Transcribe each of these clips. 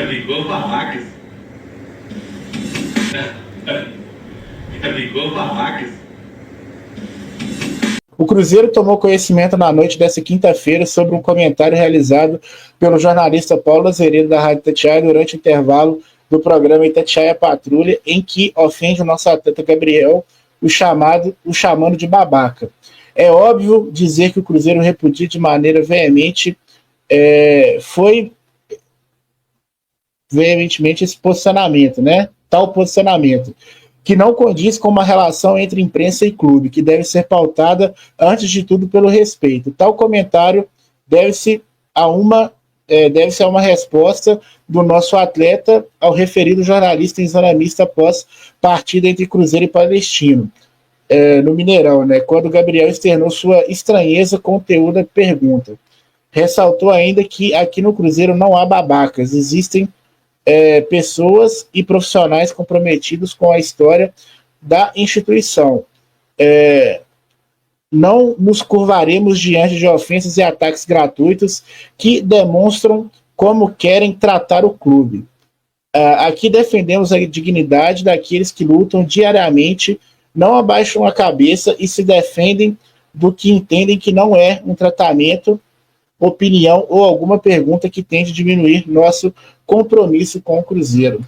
Ficou barracas. Ficou barracas. O Cruzeiro tomou conhecimento na noite desta quinta-feira sobre um comentário realizado pelo jornalista Paulo Azeredo da Rádio Itatiaia durante o intervalo do programa Itatiaia Patrulha, em que ofende o nosso atleta Gabriel, o chamando de babaca. É óbvio dizer que o Cruzeiro repudia de maneira veementemente esse posicionamento, né? Tal posicionamento, que não condiz com uma relação entre imprensa e clube, que deve ser pautada, antes de tudo, pelo respeito. Tal comentário deve-se a uma resposta do nosso atleta ao referido jornalista em zona mista após partida entre Cruzeiro e Palestino, no Mineirão, né, quando o Gabriel externou sua estranheza com o conteúdo da pergunta. Ressaltou ainda que aqui no Cruzeiro não há babacas, existem pessoas e profissionais comprometidos com a história da instituição. Não nos curvaremos diante de ofensas e ataques gratuitos que demonstram como querem tratar o clube. Aqui defendemos a dignidade daqueles que lutam diariamente, não abaixam a cabeça e se defendem do que entendem que não é um tratamento, opinião ou alguma pergunta que tende a diminuir nosso compromisso com o Cruzeiro.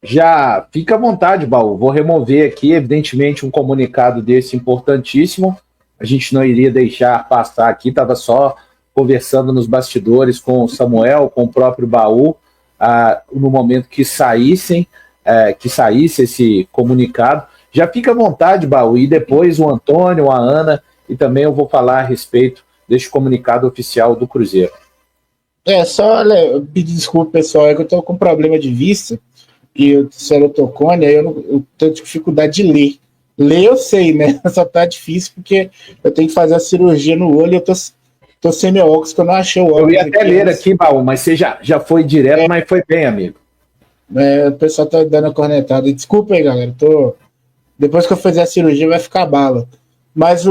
Já fica à vontade, Baú. Vou remover aqui, evidentemente, um comunicado desse importantíssimo. A gente não iria deixar passar aqui, estava só conversando nos bastidores com o Samuel, com o próprio Baú, no momento que saísse esse comunicado. Já fica à vontade, Baú, e depois o Antônio, a Ana, e também eu vou falar a respeito deste comunicado oficial do Cruzeiro. Só pedir desculpa, pessoal, é que eu estou com problema de vista, e eu serotocone, aí eu tenho dificuldade de ler. Ler eu sei, né? Só tá difícil porque eu tenho que fazer a cirurgia no olho e eu tô sem meu óculos, que eu não achei o óculos. Eu ia até ler aqui, Baú, mas você já foi direto, mas foi bem, amigo. O pessoal tá dando a cornetada. Desculpa aí, galera. Depois que eu fizer a cirurgia vai ficar bala. Mas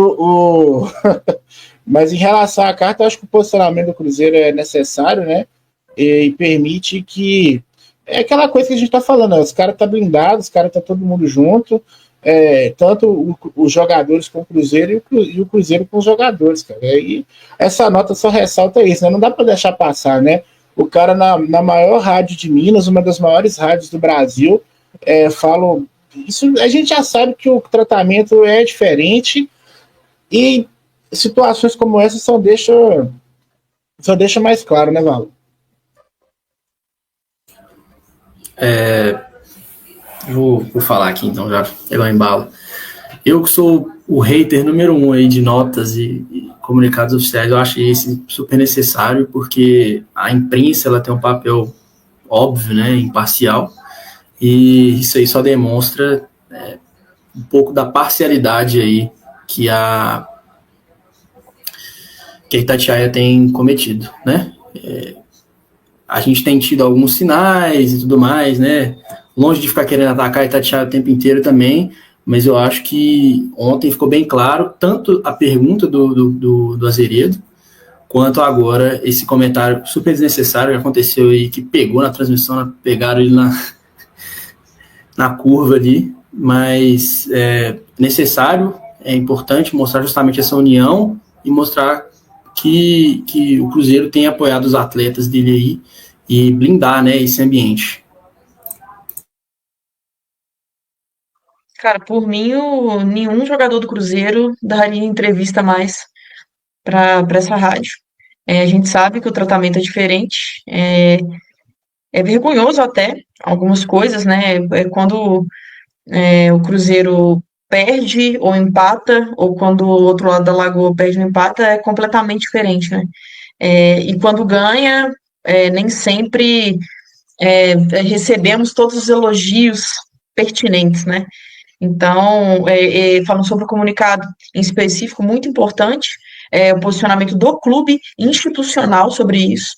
mas em relação à carta, eu acho que o posicionamento do Cruzeiro é necessário, né? E permite que... É aquela coisa que a gente tá falando, né? Os caras tá blindados, os caras tá todo mundo junto, tanto os jogadores com o Cruzeiro e o Cruzeiro com os jogadores, cara. E essa nota só ressalta isso, né? Não dá para deixar passar, né? O cara na maior rádio de Minas, uma das maiores rádios do Brasil, fala... Isso, a gente já sabe que o tratamento é diferente e situações como essa só deixa mais claro, né, Val? Vou falar aqui então, já pegou embalo. Eu que sou o hater número 1 aí de notas e comunicados oficiais, eu acho esse super necessário, porque a imprensa ela tem um papel óbvio, né, imparcial, e isso aí só demonstra um pouco da parcialidade aí que a Itatiaia tem cometido, né? A gente tem tido alguns sinais e tudo mais, né? Longe de ficar querendo atacar a Itatiaia o tempo inteiro também, mas eu acho que ontem ficou bem claro, tanto a pergunta do Azeredo, quanto agora esse comentário super desnecessário que aconteceu aí, que pegou na transmissão, pegaram ele na curva ali, mas é necessário, é importante mostrar justamente essa união e mostrar que o Cruzeiro tem apoiado os atletas dele aí e blindar, né, esse ambiente. Cara, por mim, nenhum jogador do Cruzeiro daria entrevista mais para essa rádio. A gente sabe que o tratamento é diferente, é vergonhoso até, algumas coisas, né? Quando o Cruzeiro perde ou empata, ou quando o outro lado da lagoa perde ou empata, é completamente diferente, né? E quando ganha, nem sempre recebemos todos os elogios pertinentes, né? Então, falando sobre o comunicado em específico, muito importante, o posicionamento do clube institucional sobre isso.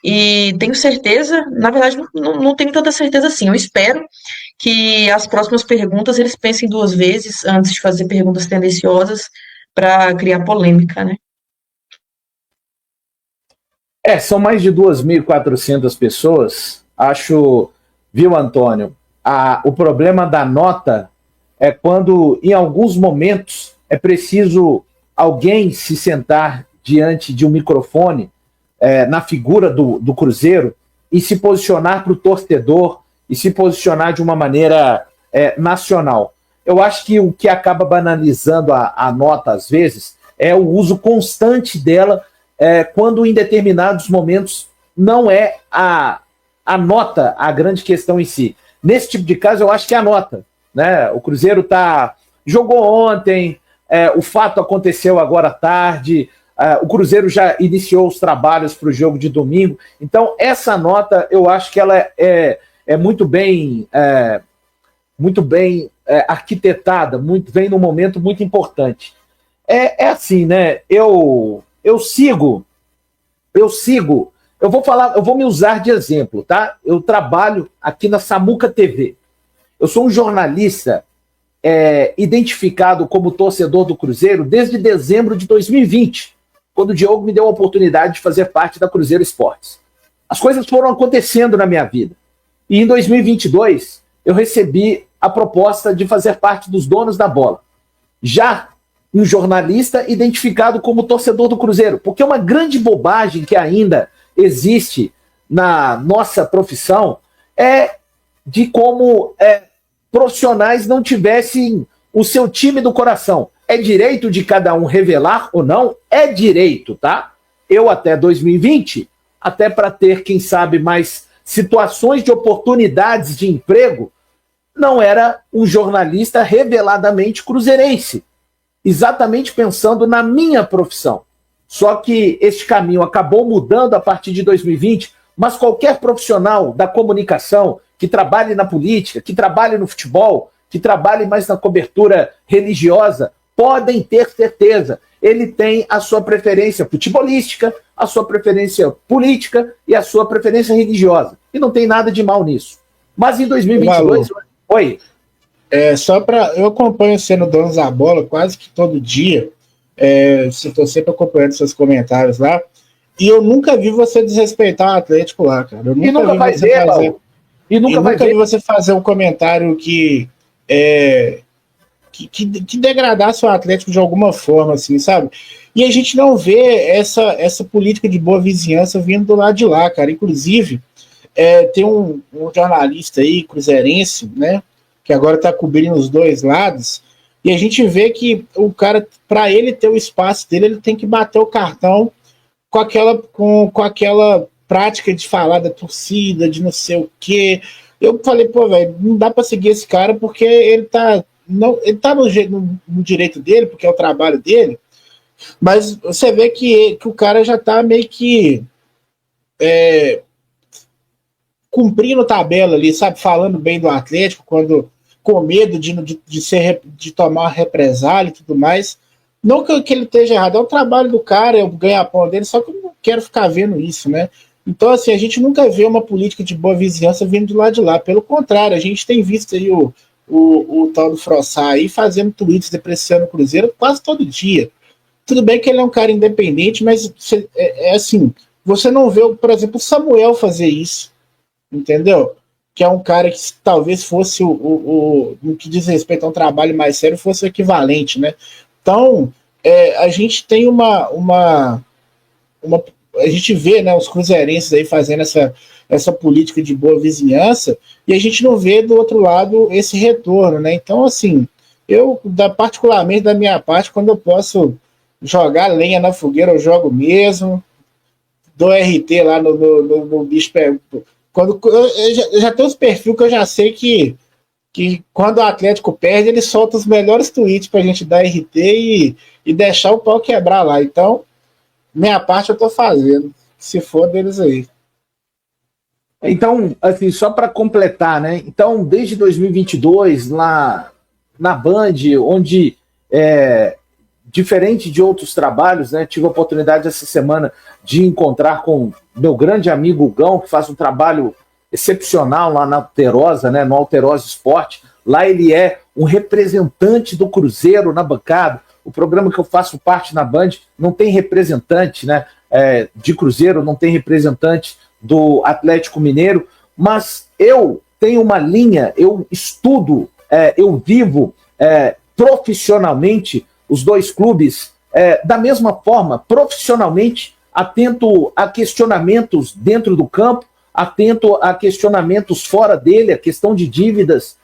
E tenho certeza, na verdade, não tenho tanta certeza assim. Eu espero que as próximas perguntas eles pensem duas vezes antes de fazer perguntas tendenciosas para criar polêmica, né? São mais de 2.400 pessoas. Acho, viu, Antônio? O problema da nota é quando, em alguns momentos, é preciso alguém se sentar diante de um microfone, na figura do Cruzeiro, e se posicionar para o torcedor, e se posicionar de uma maneira nacional. Eu acho que o que acaba banalizando a nota, às vezes, é o uso constante dela, quando em determinados momentos não é a nota a grande questão em si. Nesse tipo de caso, eu acho que é a nota, né? O Cruzeiro jogou ontem, o fato aconteceu agora à tarde, o Cruzeiro já iniciou os trabalhos para o jogo de domingo. Então, essa nota, eu acho que ela é muito bem arquitetada, vem num momento muito importante. É assim, né? Eu vou me usar de exemplo, tá? Eu trabalho aqui na Samuca TV. Eu sou um jornalista identificado como torcedor do Cruzeiro desde dezembro de 2020, quando o Diogo me deu a oportunidade de fazer parte da Cruzeiro Esportes. As coisas foram acontecendo na minha vida. E em 2022, eu recebi a proposta de fazer parte dos donos da bola. Já um jornalista identificado como torcedor do Cruzeiro, porque uma grande bobagem que ainda existe na nossa profissão é de como profissionais não tivessem o seu time do coração. É direito de cada um revelar ou não? É direito, tá? Eu até 2020, até para ter, quem sabe, mais situações de oportunidades de emprego, não era um jornalista reveladamente cruzeirense, exatamente pensando na minha profissão. Só que este caminho acabou mudando a partir de 2020, mas qualquer profissional da comunicação que trabalhe na política, que trabalhe no futebol, que trabalhe mais na cobertura religiosa, podem ter certeza, ele tem a sua preferência futebolística, a sua preferência política e a sua preferência religiosa. E não tem nada de mal nisso. Mas em 2022... Oi. Eu acompanho sendo dono da bola quase que todo dia. Estou sempre acompanhando seus comentários lá. E eu nunca vi você desrespeitar o Atlético lá, cara. Eu nunca vi você fazer um comentário que degradasse o Atlético de alguma forma, assim, sabe? E a gente não vê essa política de boa vizinhança vindo do lado de lá, cara. Inclusive, tem um jornalista aí, cruzeirense, né, que agora está cobrindo os dois lados, e a gente vê que o cara, para ele ter o espaço dele, ele tem que bater o cartão com aquela prática de falar da torcida, de não sei o quê. Eu falei, pô, velho, não dá para seguir esse cara porque ele tá no direito dele, porque é o trabalho dele, mas você vê que o cara já tá meio que cumprindo tabela ali, sabe, falando bem do Atlético, com medo de tomar uma represália e tudo mais. Não que ele esteja errado, é o trabalho do cara, é o ganha-pão dele, só que eu não quero ficar vendo isso, né? Então, assim, a gente nunca vê uma política de boa vizinhança vindo do lado de lá. Pelo contrário, a gente tem visto aí o tal do Frossá aí fazendo tweets depreciando o Cruzeiro quase todo dia. Tudo bem que ele é um cara independente, mas assim, você não vê, por exemplo, o Samuel fazer isso, entendeu? Que é um cara que talvez fosse no que diz respeito a um trabalho mais sério, fosse o equivalente, né? Então, a gente tem a gente vê, né, os cruzeirenses aí fazendo essa política de boa vizinhança, e a gente não vê do outro lado esse retorno, né? Então, assim, particularmente da minha parte, quando eu posso jogar lenha na fogueira, eu jogo mesmo, dou RT lá no bicho. Quando eu já tenho os perfis que eu já sei que quando o Atlético perde, ele solta os melhores tweets pra gente dar RT e deixar o pau quebrar lá. Então, minha parte eu tô fazendo. Se for deles aí. Então, assim, só para completar, né? Então, desde 2022, lá na Band, onde, diferente de outros trabalhos, né? Tive a oportunidade essa semana de encontrar com meu grande amigo Gão, que faz um trabalho excepcional lá na Alterosa, né? No Alterosa Esporte. Lá ele é um representante do Cruzeiro na bancada. O programa que eu faço parte na Band não tem representante, né? de Cruzeiro, não tem representante do Atlético Mineiro, mas eu tenho uma linha, eu estudo, eu vivo profissionalmente os dois clubes da mesma forma, profissionalmente, atento a questionamentos dentro do campo, atento a questionamentos fora dele, a questão de dívidas.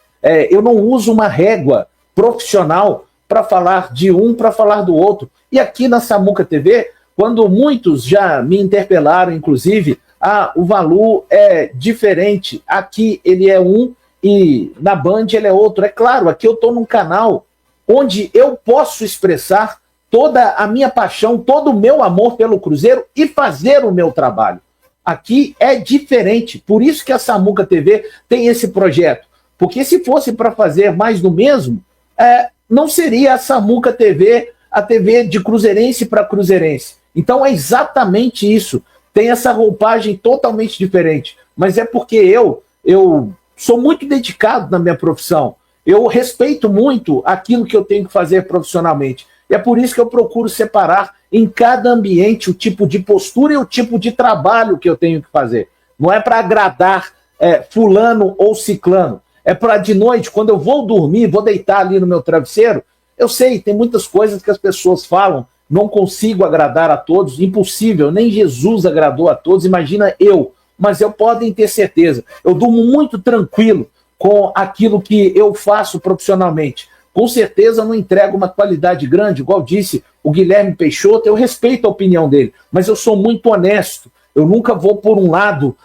Eu não uso uma régua profissional para falar de um, para falar do outro. E aqui na Samuca TV, quando muitos já me interpelaram, inclusive, o Valu é diferente, aqui ele é um e na Band ele é outro. É claro, aqui eu estou num canal onde eu posso expressar toda a minha paixão, todo o meu amor pelo Cruzeiro e fazer o meu trabalho. Aqui é diferente, por isso que a Samuca TV tem esse projeto. Porque se fosse para fazer mais do mesmo, não seria a Samuca TV, a TV de cruzeirense para cruzeirense. Então é exatamente isso. Tem essa roupagem totalmente diferente. Mas é porque eu sou muito dedicado na minha profissão. Eu respeito muito aquilo que eu tenho que fazer profissionalmente. E é por isso que eu procuro separar em cada ambiente o tipo de postura e o tipo de trabalho que eu tenho que fazer. Não é para agradar fulano ou ciclano. É para de noite, quando eu vou dormir, vou deitar ali no meu travesseiro, eu sei, tem muitas coisas que as pessoas falam, não consigo agradar a todos, impossível, nem Jesus agradou a todos, imagina eu. Mas podem ter certeza, eu durmo muito tranquilo com aquilo que eu faço profissionalmente. Com certeza não entrego uma qualidade grande, igual disse o Guilherme Peixoto, eu respeito a opinião dele, mas eu sou muito honesto. Eu nunca vou por um lado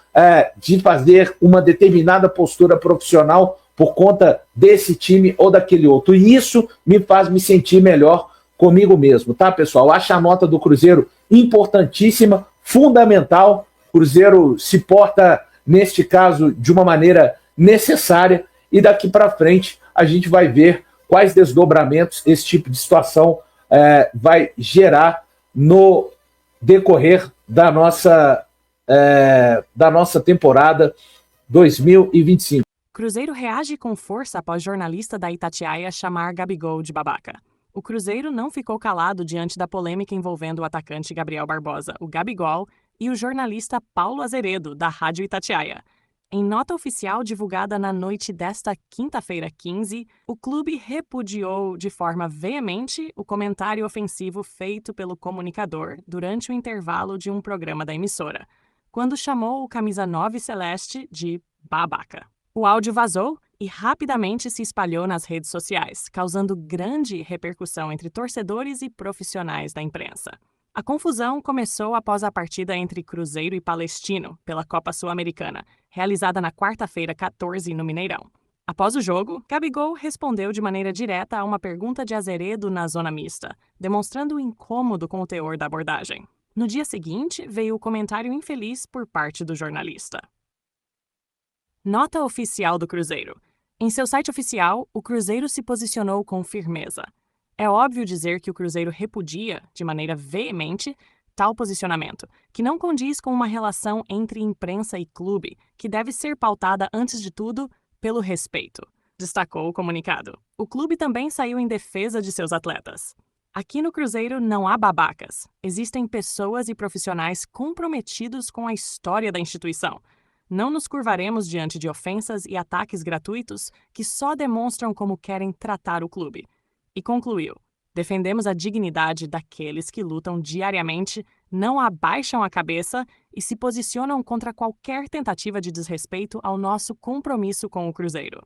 de fazer uma determinada postura profissional por conta desse time ou daquele outro. E isso me faz me sentir melhor comigo mesmo, tá, pessoal? Acho a nota do Cruzeiro importantíssima, fundamental. O Cruzeiro se porta, neste caso, de uma maneira necessária e daqui para frente a gente vai ver quais desdobramentos esse tipo de situação vai gerar no decorrer da nossa temporada 2025. Cruzeiro reage com força após jornalista da Itatiaia chamar Gabigol de babaca. O Cruzeiro não ficou calado diante da polêmica envolvendo o atacante Gabriel Barbosa, o Gabigol, e o jornalista Paulo Azeredo, da Rádio Itatiaia. Em nota oficial divulgada na noite desta quinta-feira 15, o clube repudiou de forma veemente o comentário ofensivo feito pelo comunicador durante o intervalo de um programa da emissora, quando chamou o camisa 9 celeste de babaca. O áudio vazou e rapidamente se espalhou nas redes sociais, causando grande repercussão entre torcedores e profissionais da imprensa. A confusão começou após a partida entre Cruzeiro e Palestino pela Copa Sul-Americana, realizada na quarta-feira 14 no Mineirão. Após o jogo, Gabigol respondeu de maneira direta a uma pergunta de Azeredo na zona mista, demonstrando o incômodo com o teor da abordagem. No dia seguinte, veio o comentário infeliz por parte do jornalista. Nota oficial do Cruzeiro. Em seu site oficial, o Cruzeiro se posicionou com firmeza. É óbvio dizer que o Cruzeiro repudia, de maneira veemente, tal posicionamento, que não condiz com uma relação entre imprensa e clube, que deve ser pautada, antes de tudo, pelo respeito, destacou o comunicado. O clube também saiu em defesa de seus atletas. Aqui no Cruzeiro não há babacas. Existem pessoas e profissionais comprometidos com a história da instituição. Não nos curvaremos diante de ofensas e ataques gratuitos que só demonstram como querem tratar o clube. E concluiu: defendemos a dignidade daqueles que lutam diariamente, não abaixam a cabeça e se posicionam contra qualquer tentativa de desrespeito ao nosso compromisso com o Cruzeiro.